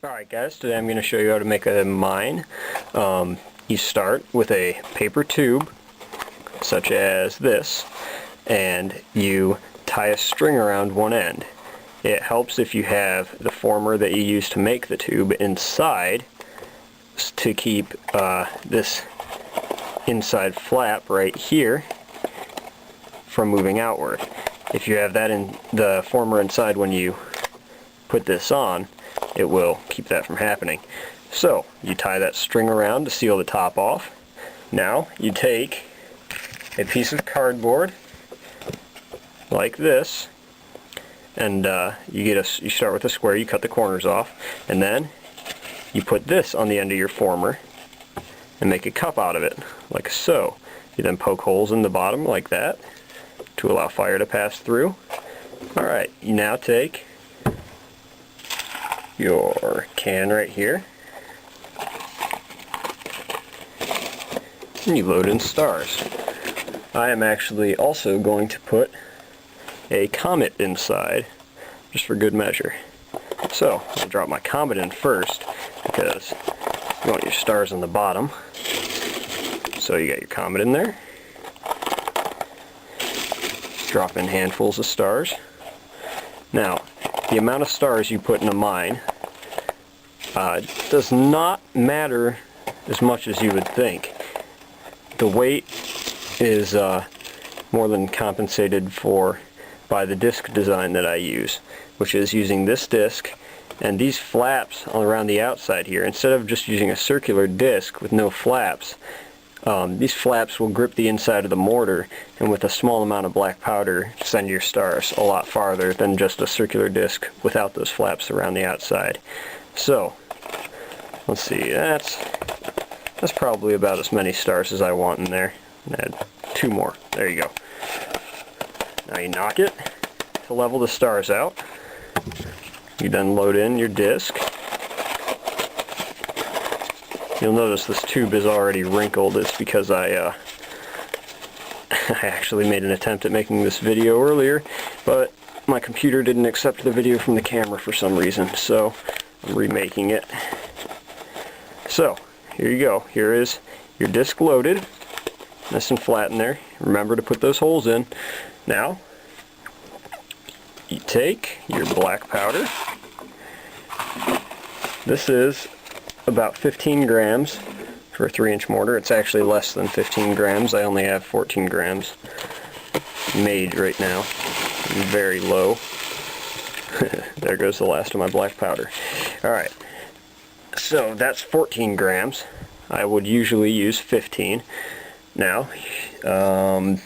Alright guys, today I'm going to show you how to make a mine. You start with a paper tube, such as this, and you tie a string around one end. It helps if you have the former that you use to make the tube inside to keep this inside flap right here from moving outward. If you have that in the former inside when you put this on, it will keep that from happening. So you tie that string around to seal the top off. Now you take a piece of cardboard like this, and you start with a square. You cut the corners off, and then you put this on the end of your former and make a cup out of it, like so. You then poke holes in the bottom like that to allow fire to pass through. Alright, you now take your can right here and you load in stars. I am actually also going to put a comet inside, just for good measure. So I'll drop my comet in first because you want your stars on the bottom. So you got your comet in there. Drop in handfuls of stars. Now, the amount of stars you put in a mine does not matter as much as you would think. The weight is more than compensated for by the disc design that I use, which is using this disc and these flaps around the outside here. Instead of just using a circular disc with no flaps, these flaps will grip the inside of the mortar, and with a small amount of black powder send your stars a lot farther than just a circular disc without those flaps around the outside. So let's see, that's probably about as many stars as I want in there. Add two more. There you go. Now you knock it to level the stars out. You then load in your disc. You'll notice this tube is already wrinkled. It's because I actually made an attempt at making this video earlier, but my computer didn't accept the video from the camera for some reason, so I'm remaking it. So, here you go. Here is your disc loaded, nice and flat in there. Remember to put those holes in. Now, you take your black powder. This is about 15 grams for a 3-inch mortar. It's actually less than 15 grams. I only have 14 grams made right now. I'm very low. There goes the last of my black powder. Alright, so that's 14 grams. I would usually use 15. Now, there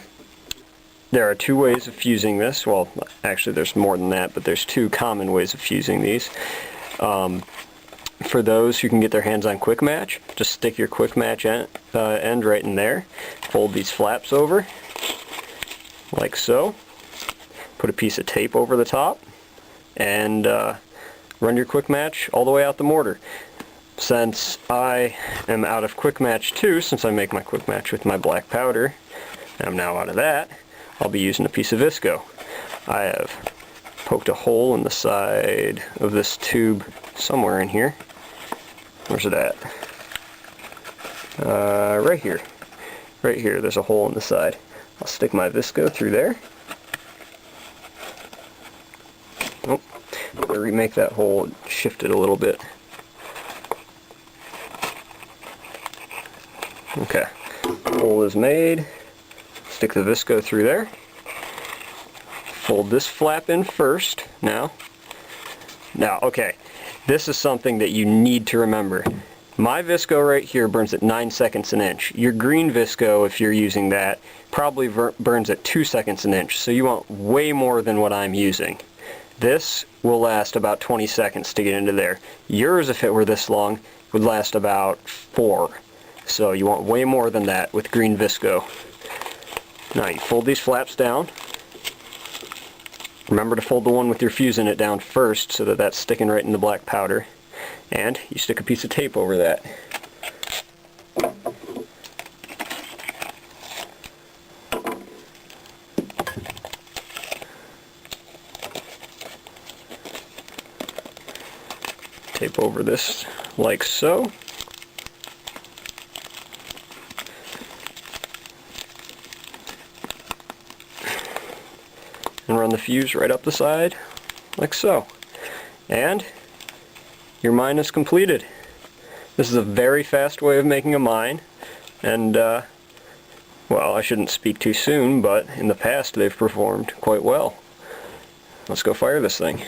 are two ways of fusing this. Well, actually there's more than that, but there's two common ways of fusing these. For those who can get their hands on quick match, just stick your quick match end right in there. Fold these flaps over, like so. Put a piece of tape over the top, and run your quick match all the way out the mortar. Since I am out of quick match too, since I make my quick match with my black powder, and I'm now out of that, I'll be using a piece of Visco. I have poked a hole in the side of this tube somewhere in here. Where's it at? Right here. Right here, there's a hole in the side. I'll stick my Visco through there. Oh, I'm going to remake that hole and shift it a little bit. Okay, hole is made. Stick the Visco through there. Fold this flap in first. Now, okay, this is something that you need to remember. My Visco right here burns at 9 seconds an inch. Your green Visco, if you're using that, probably burns at 2 seconds an inch, so you want way more than what I'm using. This will last about 20 seconds to get into there. Yours, if it were this long, would last about 4. So you want way more than that with green Visco. Now you fold these flaps down. Remember to fold the one with your fuse in it down first so that that's sticking right in the black powder. And you stick a piece of tape over that. tape over this like so. And run the fuse right up the side like so. And your mine is completed. This is a very fast way of making a mine, and well, I shouldn't speak too soon, but in the past they've performed quite well. Let's go fire this thing.